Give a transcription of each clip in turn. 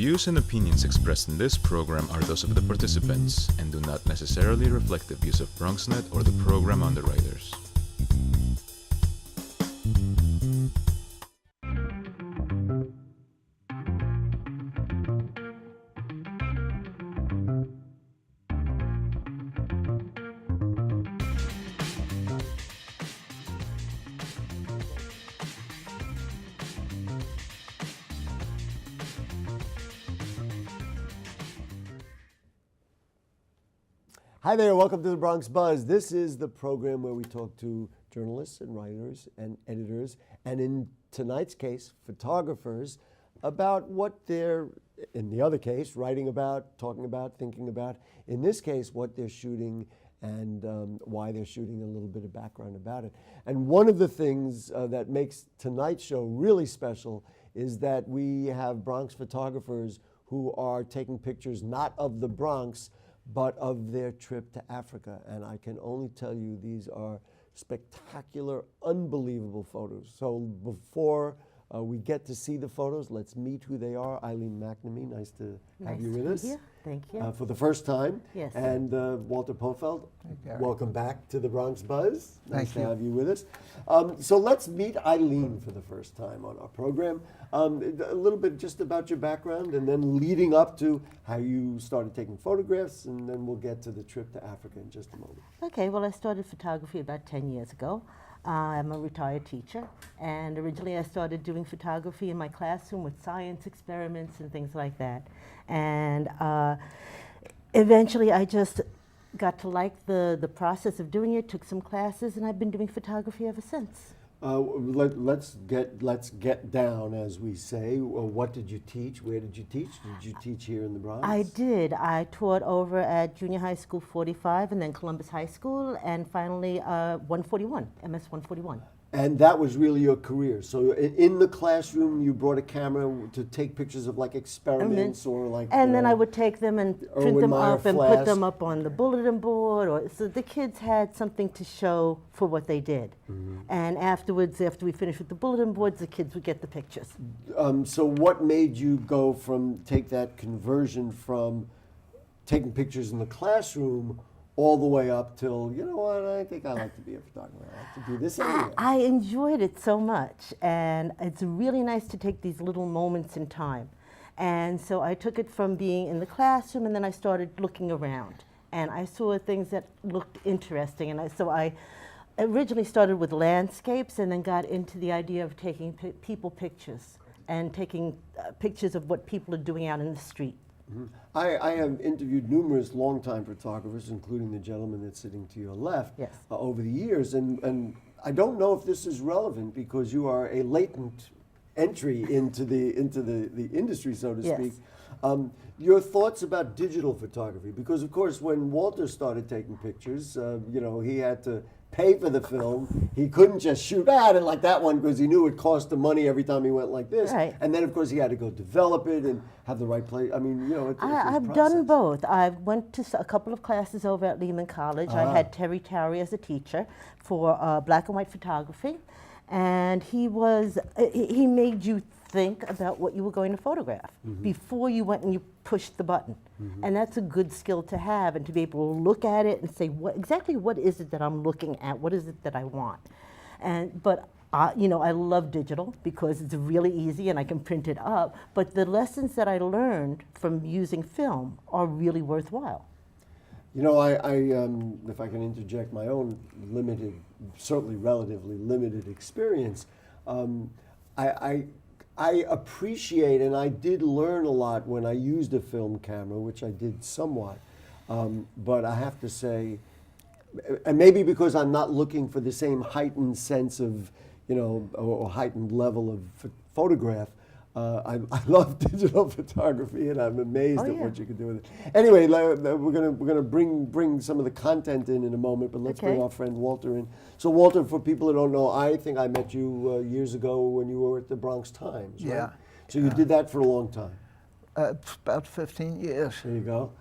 views and opinions expressed in this program are those of the participants and do not necessarily reflect the views of BronxNet or the program underwriters. Hi there, welcome to the Bronx Buzz. This is the program where we talk to journalists and writers and editors, and in tonight's case, photographers, about what they're, in the other case, writing about, talking about, thinking about. In this case, what they're shooting and why they're shooting, a little bit of background about it. And one of the things that makes tonight's show really special is that we have Bronx photographers who are taking pictures not of the Bronx, but of their trip to Africa. And I can only tell you these are spectacular, unbelievable photos. So before we get to see the photos, let's meet who they are. Eileen McNamee, nice to have you with us. Here. Thank you. For the first time. Yes. And Walter Pofeldt, welcome back to the Bronx Buzz. Nice to have you with us. So let's meet Eileen for the first time on our program. A little bit just about your background and then leading up to how you started taking photographs, and then we'll get to the trip to Africa in just a moment. Okay, well, I started photography about 10 years ago. I'm a retired teacher, and originally I started doing photography in my classroom with science experiments and things like that. And eventually I just got to like the process of doing it, took some classes, and I've been doing photography ever since. Let's get down, as we say. What did you teach? Where did you teach? Did you teach here in the Bronx? I did. I taught over at Junior High School 45 and then Columbus High School, and finally 141, MS 141. And that was really your career. So in the classroom, you brought a camera to take pictures of like experiments or like. And then I would take them and print them up and put them up on the bulletin board, or so the kids had something to show for what they did. Mm-hmm. And afterwards, after we finished with the bulletin boards, the kids would get the pictures. So what made you go take that conversion from taking pictures in the classroom all the way up till, you know what, I think I like to be a photographer. I like to do this anyway. I enjoyed it so much, and it's really nice to take these little moments in time. And so I took it from being in the classroom, and then I started looking around. And I saw things that looked interesting, and so I originally started with landscapes and then got into the idea of taking people pictures and taking pictures of what people are doing out in the street. Mm-hmm. I have interviewed numerous longtime photographers, including the gentleman that's sitting to your left, over the years, and I don't know if this is relevant because you are a latent entry into the industry, so to speak. Your thoughts about digital photography, because of course when Walter started taking pictures, you know, he had to pay for the film. He couldn't just shoot at it like that one because he knew it cost him money every time he went like this. Right. And then of course he had to go develop it and have the right place. I mean, you know, I've done both. I went to a couple of classes over at Lehman College. I had Terry Terry as a teacher for black and white photography, and he made you think about what you were going to photograph before you went and you pushed the button. And that's a good skill to have, and to be able to look at it and say, exactly what is it that I'm looking at? What is it that I want? But you know, I love digital because it's really easy and I can print it up, but the lessons that I learned from using film are really worthwhile. You know, if I can interject my own limited, certainly relatively limited experience, I appreciate, and I did learn a lot when I used a film camera, which I did somewhat, but I have to say, and maybe because I'm not looking for the same heightened sense of, you know, or heightened level of photograph, I love digital photography, and I'm amazed at what you can do with it. Anyway, we're gonna bring some of the content in a moment, but let's bring our friend Walter in. So Walter, for people who don't know, I think I met you years ago when you were at the Bronx Times, right? Yeah. So you did that for a long time. About 15 years. There you go.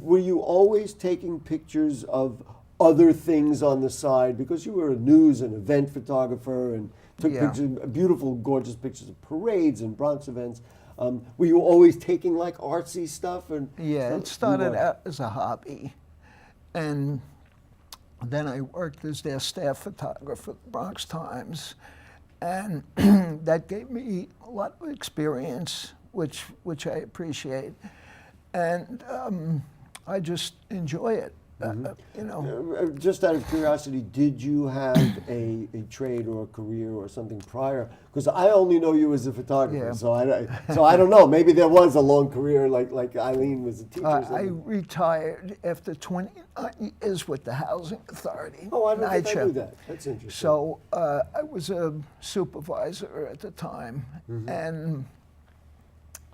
Were you always taking pictures of other things on the side? Because you were a news and event photographer and took Yeah. pictures, beautiful, gorgeous pictures of parades and Bronx events. Were you always taking like artsy stuff? And Yeah, stuff? it started out as a hobby. And then I worked as their staff photographer at the Bronx Times. And that gave me a lot of experience, which I appreciate. And I just enjoy it. You know. Just out of curiosity, did you have a trade or a career or something prior? Because I only know you as a photographer, Yeah. so I don't know. Maybe there was a long career, like Eileen was a teacher. Or I something. retired after 29 years with the Housing Authority. Oh, I don't night think I knew shift. that. That's interesting. So I was a supervisor at the time, and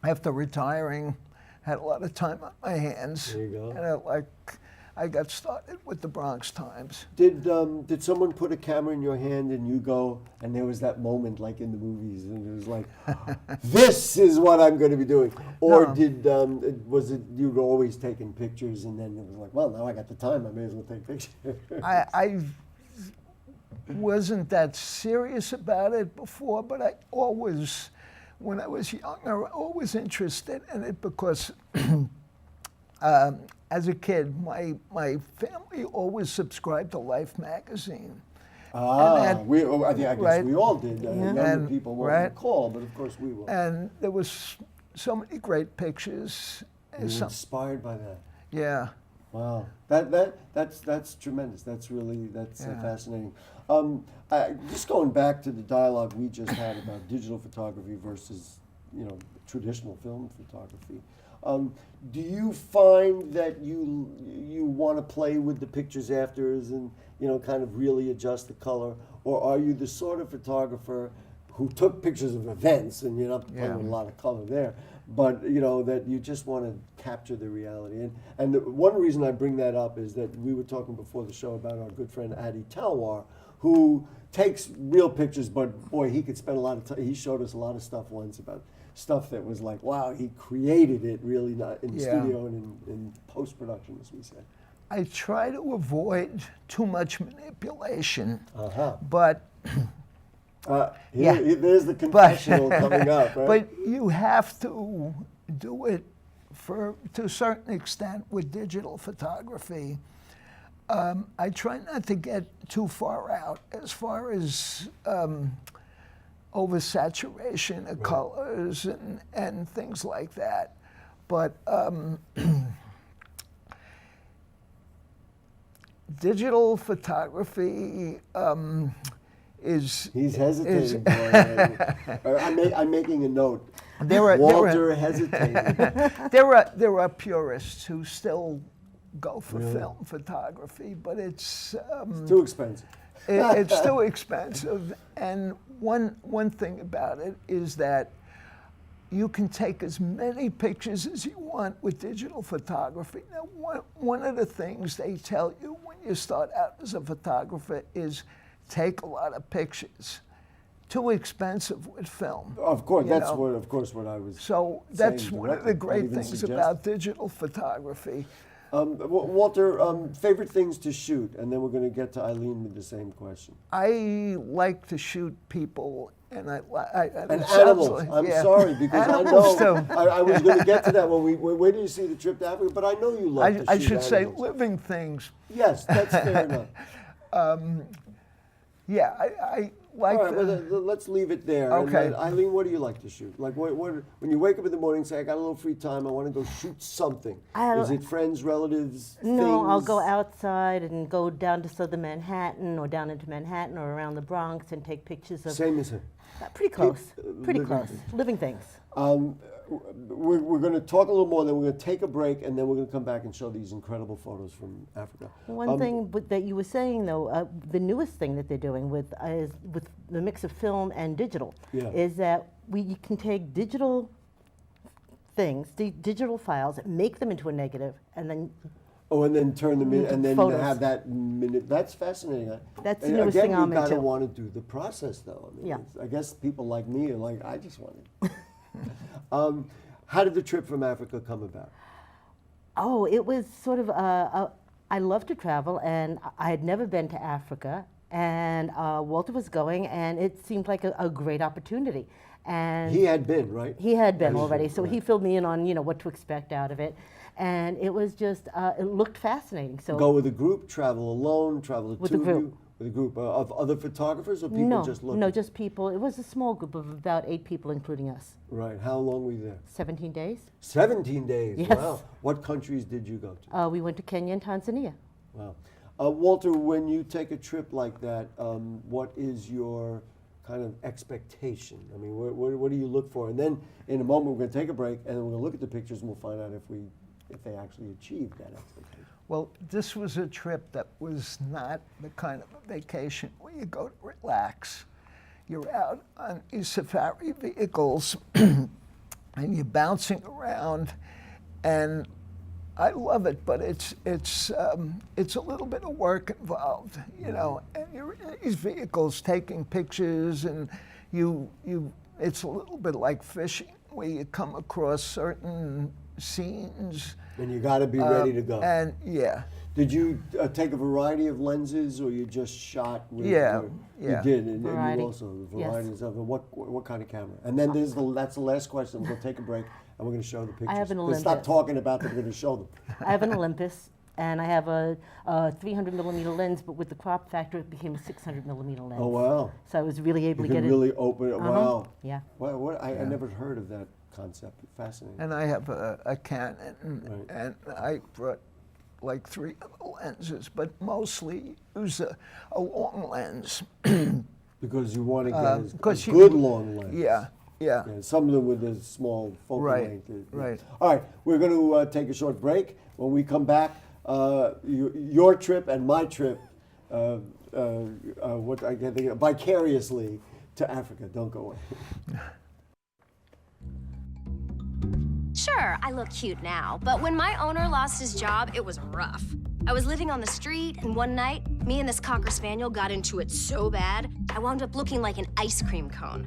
after retiring, had a lot of time on my hands. There you go. And I got started with the Bronx Times. Did someone put a camera in your hand and you go, and there was that moment like in the movies, and it was like, this is what I'm going to be doing? Or No. was it you'd always taken pictures and then it was like, well, now I got the time, I may as well take pictures. I wasn't that serious about it before, but I always, when I was younger, I was always interested in it because as a kid, my family always subscribed to Life magazine. I guess right. we all did. Younger And- people won't right. recall, but of course we will. And there was so many great pictures. You were inspired by that. Yeah. Wow, that's tremendous. That's really Yeah. fascinating. Just going back to the dialogue we just had about digital photography versus traditional film photography. Do you find that you want to play with the pictures afterwards and kind of really adjust the color, or are you the sort of photographer who took pictures of events and you're not playing with a lot of color there, but that you just want to capture the reality? And one reason I bring that up is that we were talking before the show about our good friend Adi Talwar, who takes real pictures, but boy, he could spend a lot of time. He showed us a lot of stuff once about stuff that was like, wow, he created it really not in the studio and in post-production, as we said. I try to avoid too much manipulation, Uh-huh. but There's the confessional coming up, right? but you have to do it to a certain extent with digital photography. I try not to get too far out as far as oversaturation of colors and things like that. But digital photography is... He's hesitating. I'm making a note. Walter hesitated. There are purists who still go for film photography, but it's Too expensive. it's too expensive. And one thing about it is that you can take as many pictures as you want with digital photography. Now, one of the things they tell you when you start out as a photographer is take a lot of pictures. Too expensive with film. Of course, you that's know. what I was. So that's saying one of the directly, great not even things suggesting. about digital photography. Walter, favorite things to shoot, and then we're going to get to Eileen with the same question. I like to shoot people, and And it sounds animals. like- I'm yeah. sorry, because Animals I know too. I was going to get to that when we wait till you see the trip to Africa. But I know you love to shoot I should say animals. living things. Yes, that's fair enough. Yeah, I like All right, the, well, let's leave it there. Okay. And, Eileen, what do you like to shoot? Like, what, when you wake up in the morning, say, I got a little free time, I want to go shoot something. Is it friends, relatives, No, I'll things? go outside and go down to southern Manhattan or down into Manhattan or around the Bronx and take pictures of... Same as him. Pretty close, pretty living close. things. Living things. We're going to talk a little more, then we're going to take a break, and then we're going to come back and show these incredible photos from Africa. One thing that you were saying, though, the newest thing that they're doing with the mix of film and digital is that you can take digital things, digital files, make them into a negative, and then Oh, and then turn them in, and then Photos. have that minute. That's fascinating. That's the And newest again, thing I'm you gotta into. want to do the process, though. I mean, Yeah. I guess people like me are like, I just want it. How did the trip from Africa come about? Oh, it was sort of I love to travel, and I had never been to Africa, and Walter was going, and it seemed like a great opportunity. And He had been, right? he had been Yes, already, so right. he filled me in on what to expect out of it, and it was just it looked fascinating. So Go with a group, travel alone, travel the With two a of group. you, with a group of other photographers, or people no, just looking? no, just people. It was a small group of about 8 people, including us. Right. How long were you there? 17 days. 17 days. Yes. Wow. What countries did you go to? We went to Kenya and Tanzania. Wow. Walter, when you take a trip like that, what is your kind of expectation? I mean, what do you look for? And then in a moment, we're going to take a break, and then we're going to look at the pictures, and we'll find out if they actually achieved that expectation. Well, this was a trip that was not the kind of a vacation where you go to relax. You're out on these safari vehicles and you're bouncing around, and I love it, but it's a little bit of work involved, you know. And you're in these vehicles taking pictures, and it's a little bit like fishing, where you come across certain scenes. And you got to be ready to go. And yeah. Did you take a variety of lenses, or you just shot with? Yeah, You yeah. did, and Variety. you also Yes. varieties of it. What kind of camera? And then that's the last question. We'll take a break, and we're going to show the pictures. have an We'll stop Olympus. talking about them. We're going to show them. I have an Olympus, and I have a 300 millimeter lens, but with the crop factor, it became a 600 millimeter lens. Oh wow! So I was really able You to can get really open it. Wow. Yeah. I never heard of that concept. Fascinating. And I have a Canon, Right. and I brought like 3 other lenses, but mostly use a long lens. Because you want to get because a you- good long lens. Yeah, yeah. Yeah, some of them with a small focal Right, length. right. All right, we're going to take a short break. When we come back, your trip and my trip, what I can't think of, vicariously to Africa. Don't go away. Sure, I look cute now, but when my owner lost his job, it was rough. I was living on the street, and one night, me and this Cocker Spaniel got into it so bad, I wound up looking like an ice cream cone.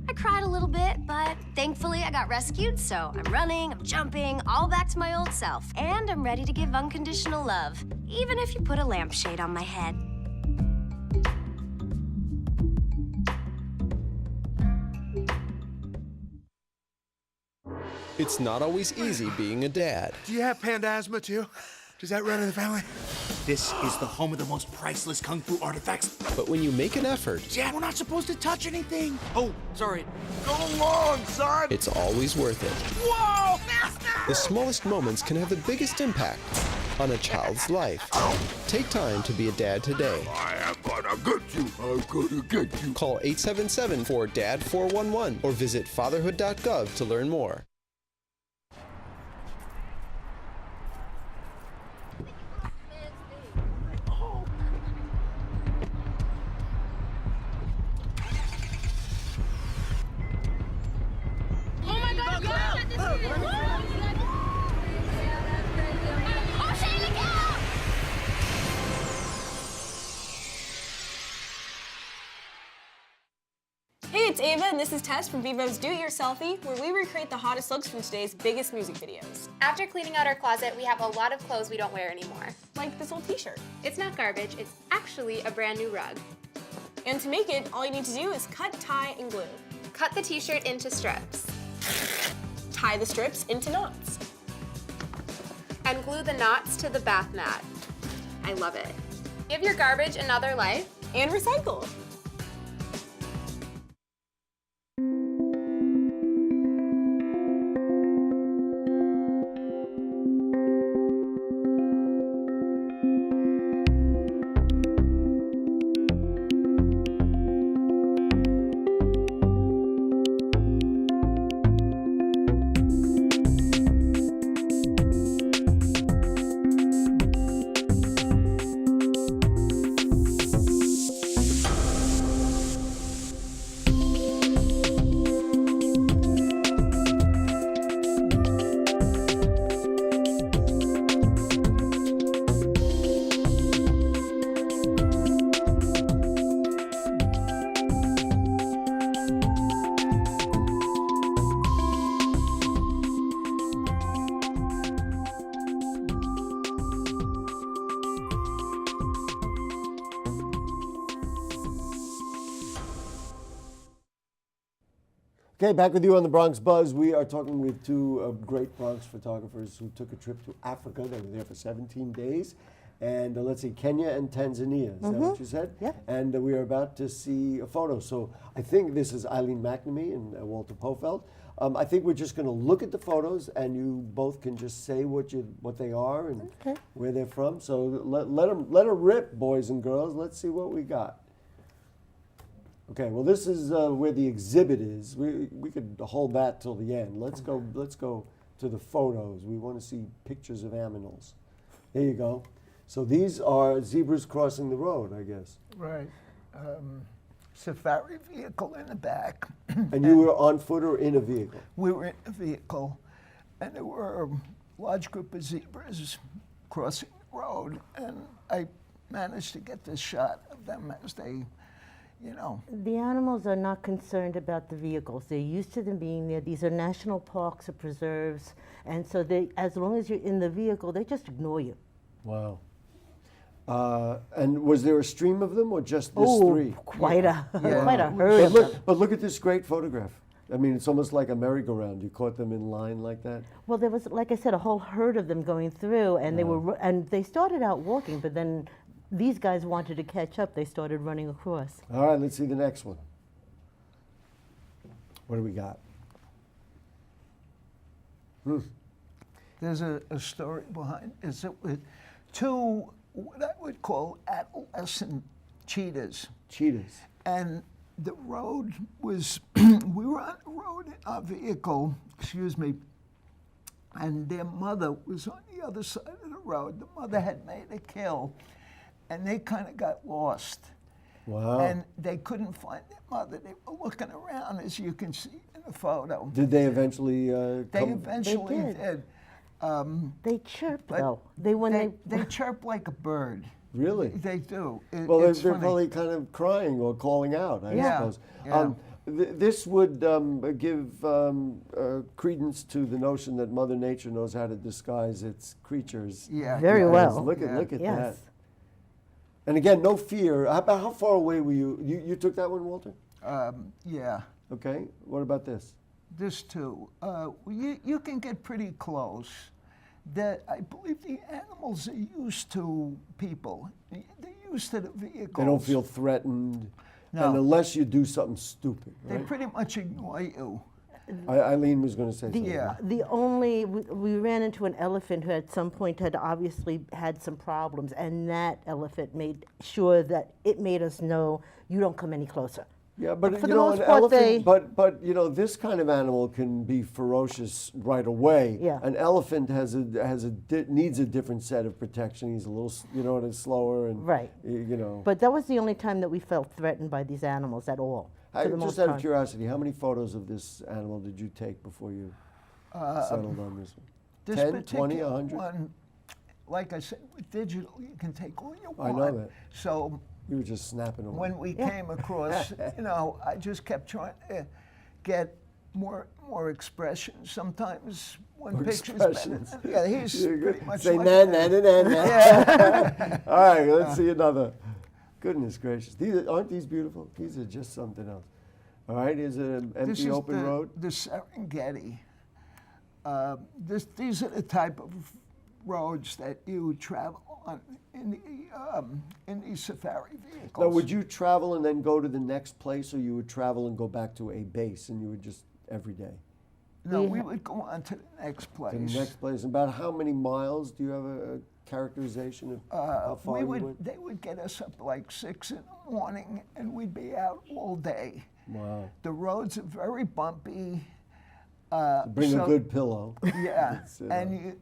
I cried a little bit, but thankfully I got rescued, so I'm running, I'm jumping, all back to my old self, and I'm ready to give unconditional love, even if you put a lampshade on my head. It's not always easy being a dad. Do you have panda asthma too? Does that run in the family? This is the home of the most priceless kung fu artifacts. But when you make an effort, Dad, we're not supposed to touch anything. Oh, sorry. Go along, son! it's always worth it. Whoa! Faster! The smallest moments can have the biggest impact on a child's life. Take time to be a dad today. I am gonna get you. I'm gonna get you. Call 877-4DAD-411 or visit fatherhood.gov to learn more. Hey, it's Ava, and this is Tess from Vivo's Do It Yourselfie, where we recreate the hottest looks from today's biggest music videos. After cleaning out our closet, we have a lot of clothes we don't wear anymore. Like this old t-shirt. It's not garbage, it's actually a brand new rug. And to make it, all you need to do is cut, tie, and glue. Cut the t-shirt into strips. Tie the strips into knots. And glue the knots to the bath mat. I love it. Give your garbage another life. And recycle. Okay, back with you on the Bronx Buzz. We are talking with two great Bronx photographers who took a trip to Africa. They were there for 17 days. And let's see, Kenya and Tanzania. Is that what you said? Yeah. And we are about to see a photo. So I think this is Eileen McNamee and Walter Pofeldt. I think we're just going to look at the photos, and you both can just say what they are and where they're from. So let her rip, boys and girls. Let's see what we got. Okay, well, this is where the exhibit is. We could hold that till the end. Let's go to the photos. We want to see pictures of animals. There you go. So these are zebras crossing the road, I guess. Right. Safari vehicle in the back. And you were on foot or in a vehicle? We were in a vehicle, and there were a large group of zebras crossing the road, and I managed to get this shot of them as they, you know. The animals are not concerned about the vehicles. They're used to them being there. These are national parks or preserves, and so as long as you're in the vehicle, they just ignore you. Wow. And was there a stream of them or just this three? Quite a But herd of them. but look at this great photograph. I mean, it's almost like a merry-go-round. You caught them in line like that? Well, there was, like I said, a whole herd of them going through, and they started out walking, but then these guys wanted to catch up. They started running across. All right, let's see the next one. What do we got? There's a story behind it. With two, what I would call adolescent cheetahs. Cheetahs. And the road was, we were on the road in our vehicle, excuse me, and their mother was on the other side of the road. The mother had made a kill, and they kind of got lost. Wow. And they couldn't find their mother. They were looking around, as you can see in the photo. Did they eventually They eventually did. They chirp, though. They chirp like a bird. Really? They do. Well, they're probably kind of crying or calling out, I suppose. Yeah. This would give credence to the notion that Mother Nature knows how to disguise its creatures. Yeah. Very well. Look at that. Yes. And again, no fear. How far away were you? You took that one, Walter? Yeah. Okay. What about this? This too. You can get pretty close. I believe the animals are used to people. They're used to the vehicles. They don't feel threatened. No. And unless you do something stupid, They right? pretty much ignore you. Eileen was going to say something. Yeah. We ran into an elephant who at some point had obviously had some problems, and that elephant made sure that it made us know you don't come any closer. Yeah, but for you the know, most an part, elephant. But you know, this kind of animal can be ferocious right away. Yeah. An elephant needs a different set of protection. He's a little, it's slower and Right. You know. But that was the only time that we felt threatened by these animals at all. Just out of curiosity, how many photos of this animal did you take before you settled on this one? This 10, 20, particular 100? one, like I said, with digital, you can take all you I want. know that. So You were just snapping away. when we came across, I just kept trying to get more expressions. Sometimes one picture's better. Expressions. Yeah, he's pretty much Say like na that. na na na na. Yeah. All right, let's see another. Goodness gracious, aren't these beautiful? These are just something else. All right, is it an This empty is open road? the Serengeti. These are the type of roads that you travel on in these safari vehicles. Now, would you travel and then go to the next place, or you would travel and go back to a base, and you would just every day? No, we would go on to the next place. To the next place. About how many miles? Do you have a characterization of how far you went? They would get us up like 6 in the morning, and we'd be out all day. Wow. The roads are very bumpy. Bring a good pillow. Yeah, and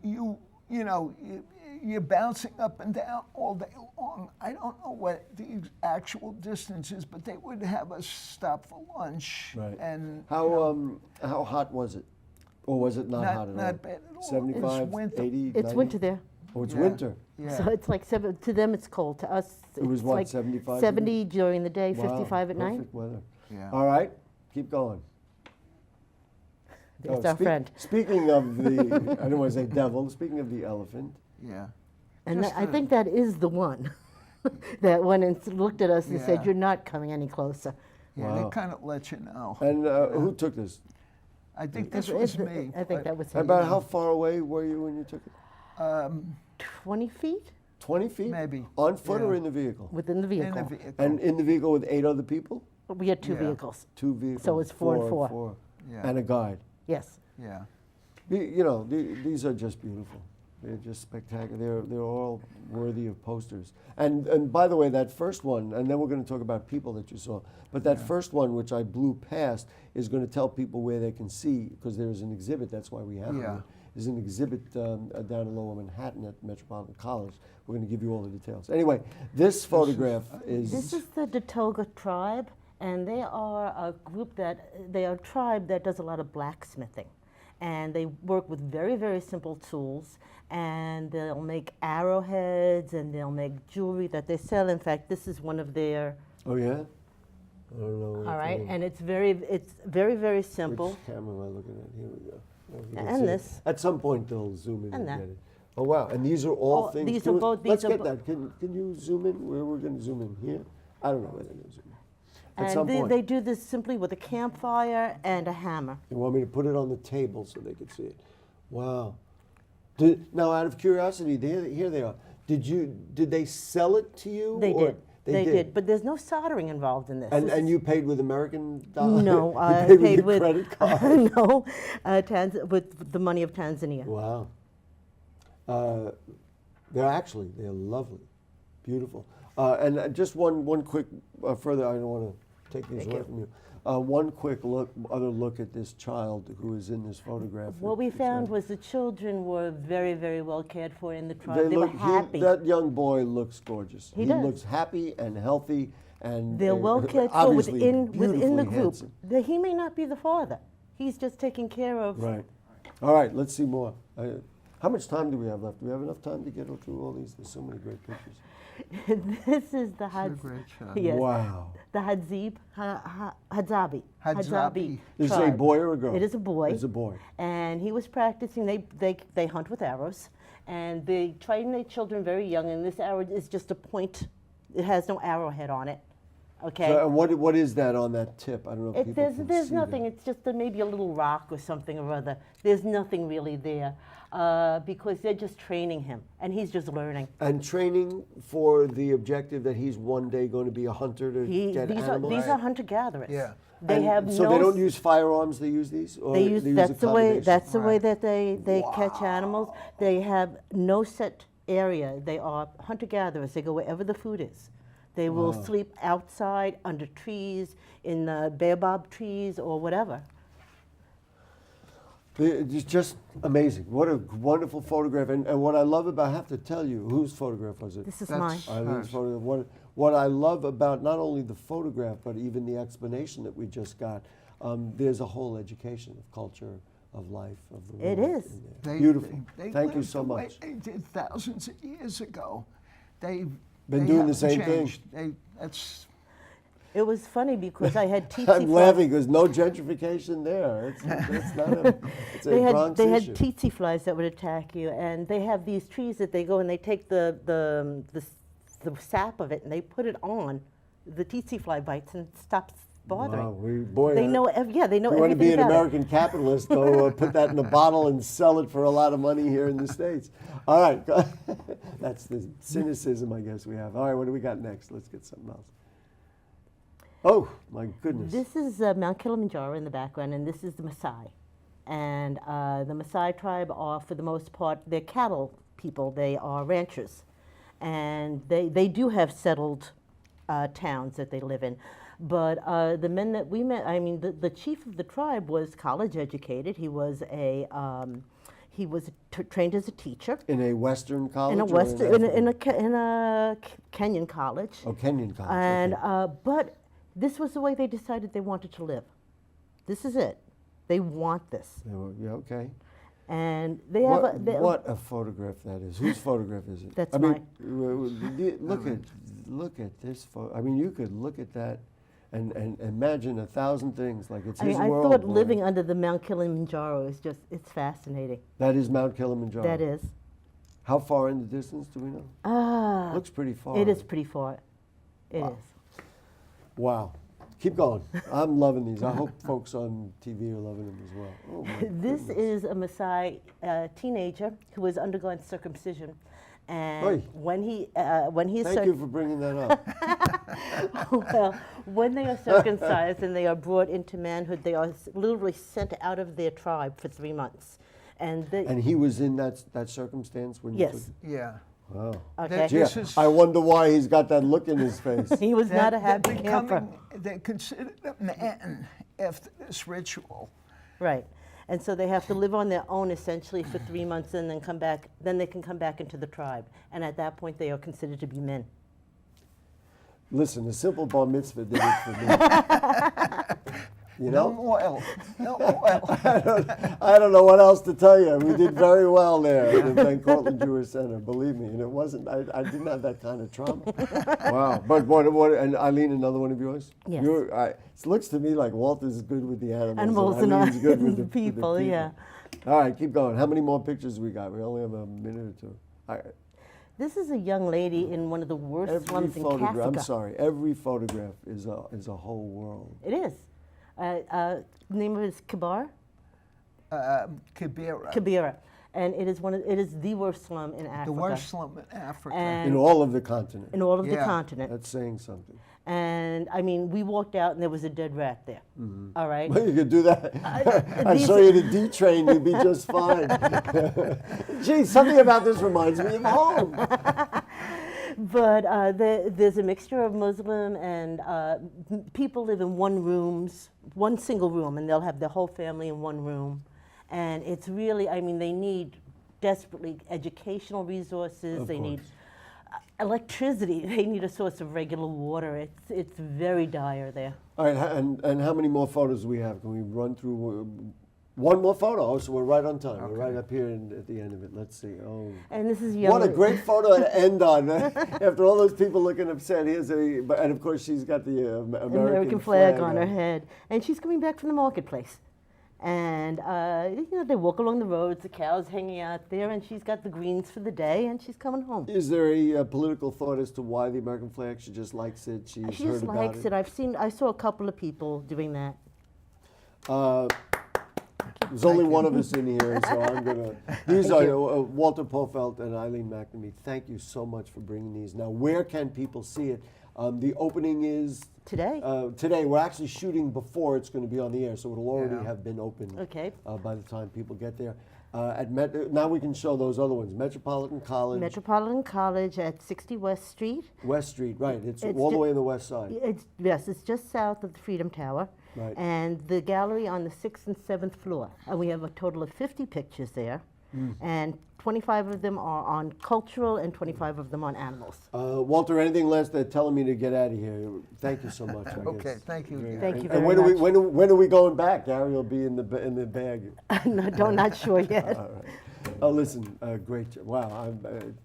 you're bouncing up and down all day long. I don't know what the actual distance is, but they would have us stop for lunch. Right. And How hot was it? Or was it not hot at all? Not bad at all. 75, It's winter. 80, It's 90? winter there. Oh, it's Yeah. winter. Yeah. So it's like to them it's cold. To us, It was it's what, like 75 70 during the day, Wow, 55 at night. Perfect weather. Yeah. All right, keep going. There's our friend. Speaking of the, I don't want to say devil, speaking of the elephant. Yeah. And Just I think that is the one that went and looked at us and said, Yeah. "You're not coming any closer." Yeah, Wow. they kind of let you know. And who took this? I think this was me. I think that was About how far away were you when you took it? 20 feet 20 feet? Maybe. On foot or Yeah. in the vehicle? within the In vehicle. the vehicle. And in the vehicle with 8 other people? We had two Yeah. vehicles. 2 vehicles. So it's 4 and 4. Yeah. And a guide. Yes. Yeah. You know, these are just beautiful. They're just spectacular. They're all worthy of posters. And by the way, that first one, and then we're going to talk about people that you saw, but that first one, which I blew past, is going to tell people where they can see, because there's an exhibit, that's why we have it. Yeah. There's an exhibit down in Lower Manhattan at Metropolitan College. We're going to give you all the details. Anyway, this photograph is... This is the Datoga tribe, and they are a they are a tribe that does a lot of blacksmithing. And they work with very, very simple tools, and they'll make arrowheads, and they'll make jewelry that they sell. In fact, this is one of their... Oh, yeah? I don't know. All right, and it's very, very simple. Which camera am I looking at? Here we go. Oh, you can And see it. this. At some point, they'll zoom in And and that. get it. Oh, wow. And these are all Oh, things... these Can are we- both- these Let's are get bo- that. Can you zoom in? Where we're going to zoom in? Here? I don't know where they're going to zoom in. At some And point. they do this simply with a campfire and a hammer. You want me to put it on the table so they can see it? Wow. Now, out of curiosity, here they are. Did they sell it to you? They or- did. They did. But there's no soldering involved in this. This And is- you paid with American dollars? No, you I paid paid with with your credit card? no, with the money of Tanzania. Wow. They're lovely, beautiful. And just one quick further, I don't want to take these away from you. One quick other look at this child who is in this photograph. What we It's, found was the children were very, very well cared for in the they tribe. They were look, happy. that young boy looks gorgeous. He does. Looks happy and healthy and They're well cared for obviously within the beautifully group. handsome. He may not be the father. He's just taking care of. Right. All right, let's see more. How much time do we have left? Do we have enough time to get through all these? There's so many great pictures. This is the great shot. Yes, Wow. the Hadzabi. Hadzabi. Is it a tribe. boy or a girl? It is a boy. It's a boy. And he was practicing. They hunt with arrows, and they train their children very young. And this arrow is just a point. It has no arrowhead on it. Okay. So, and what is that on that tip? I don't know if people can There's see nothing. that. It's just maybe a little rock or something or other. There's nothing really there because they're just training him, and he's just learning. And training for the objective that he's one day going to be a hunter to get animals? These are hunter-gatherers. Yeah. They And have so no they don't use firearms. They use these. Or They use a that's the way combination? that they catch animals. They have no set area. They are hunter-gatherers. They go wherever the food is. They will sleep outside, under trees, in the baobab trees, or whatever. It's just amazing. What a wonderful photograph. And what I love about, I have to tell you, whose photograph was it? This is That's mine. Eileen's photograph. What I love about not only the photograph, but even the explanation that we just got, there's a whole education of culture, of life, of the world. It is. in there. They- Beautiful. they Thank you lived so the way much. They did thousands of years ago. They've Been they doing the haven't same thing. changed. That's It was funny because I had tsetse I'm flies. laughing because no gentrification there. It's not a, it's a Bronx They issue. had tsetse flies that would attack you, and they have these trees that they go and they take the sap of it and they put it on the tsetse fly bites and it stops bothering. Wow, They know, they know you want to be everything an about it. American capitalist, go put that in a bottle and sell it for a lot of money here in the States. All right, that's the cynicism I guess we have. All right, what do we got next? Let's get something else. Oh, my goodness. This is Mount Kilimanjaro in the background, and this is the Maasai. And the Maasai tribe are, for the most part, they're cattle people. They are ranchers. And they do have settled towns that they live in. But the men that we met, I mean, the chief of the tribe was college educated. He was trained as a teacher. In a Western college? In a or Western, African? in a Kenyan college. Oh, Kenyan college. And okay. but this was the way they decided they wanted to live. This is it. They want this. Yeah, okay. And they have What a photograph that is. Whose photograph is it? That's mine. Look at this photo. I mean, you could look at that and imagine 1,000 things. Like it's his I world. thought boy. living under the Mount Kilimanjaro is just, it's fascinating. That is Mount Kilimanjaro. That is. How far in the distance do we know? Looks pretty far. It is pretty far. It is. Wow. Keep going. I'm loving these. I hope folks on TV are loving them as well. Oh, my This goodness. is a Maasai teenager who has undergone circumcision. And Oy. when he's Thank you for bringing that up. well, when they are circumcised and they are brought into manhood, they are literally sent out of their tribe for 3 months. And he was in that circumstance when you Yes. took Yeah. Wow. Okay. Gee, I wonder why he's got that look in his face. He was not a happy camper. They're considered a man after this ritual. Right. And so they have to live on their own essentially for 3 months and then come back. Then they can come back into the tribe. And at that point, they are considered to be men. Listen, a simple bar mitzvah did it for me. You know? No oil. No oil. I don't know what else to tell you. We did very well there at the Van Cortlandt Jewish Center, believe me. And it wasn't, I didn't have that kind of trauma. Wow. But what, and Eileen, another one of yours? Yes. It looks to me like Walter's good with the animals. Animals and Eileen's good with the the people, yeah. All right, keep going. How many more pictures we got? We only have a minute or two. All right. This is a young lady in one of the worst slums in Kafka. I'm sorry. Every photograph is a whole world. It is. The name of it is Kibar? Kibera. Kibera. And it is the worst slum in Africa. The worst slum in Africa. And in all of the continent. in all of the continent. That's saying something. And I mean, we walked out and there was a dead rat there. All right. Well, you could do that. I saw you to D-train, you'd be just fine. Gee, something about this reminds me of home. But there's a mixture of Muslim and people live in one single room, and they'll have their whole family in one room. And it's really, I mean, they need desperately educational resources. They need electricity. They need a source of regular water. It's very dire there. All right, and how many more photos do we have? Can we run through one more photo? Oh, so we're right on time. We're right up here at the end of it. Let's see. Oh, and this is what a great photo to end on. After all those people looking upset, and of course she's got the American flag on her head, and she's coming back from the marketplace. And they walk along the roads, the cows hanging out there, and she's got the greens for the day, and she's coming home. Is there a political thought as to why the American flag? She just likes it. She's she heard just about likes it. I saw a couple of people doing that. There's only one of us in here, so I'm gonna. These are Walter Pofeldt and Eileen McNamee. Thank you so much for bringing these. Now, where can people see it? The opening is today. Today, we're actually shooting before it's going to be on the air, so it'll already have been opened. Okay. By the time people get there. Now we can show those other ones. Metropolitan College. Metropolitan College at 60 West Street. West Street, right. It's all the way on the west side. Yes, it's just south of the Freedom Tower. Right. And the gallery on the 6th and 7th floor. And we have a total of 50 pictures there. And 25 of them are on cultural and 25 of them on animals. Walter, anything less? They're telling me to get out of here. Thank you so much. Okay, thank you. Thank you and very much. when are we going back? Gary will be in the bag. No, not sure yet. All right. Oh, listen, great job. Wow,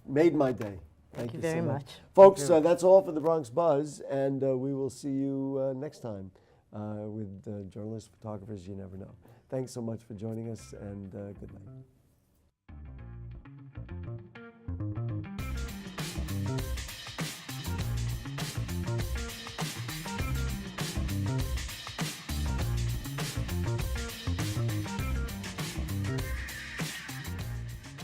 made my day. Thank you so very much. Folks, that's all for the Bronx Buzz, and we will see you next time with journalists, photographers, you never know. Thanks so much for joining us, and good night.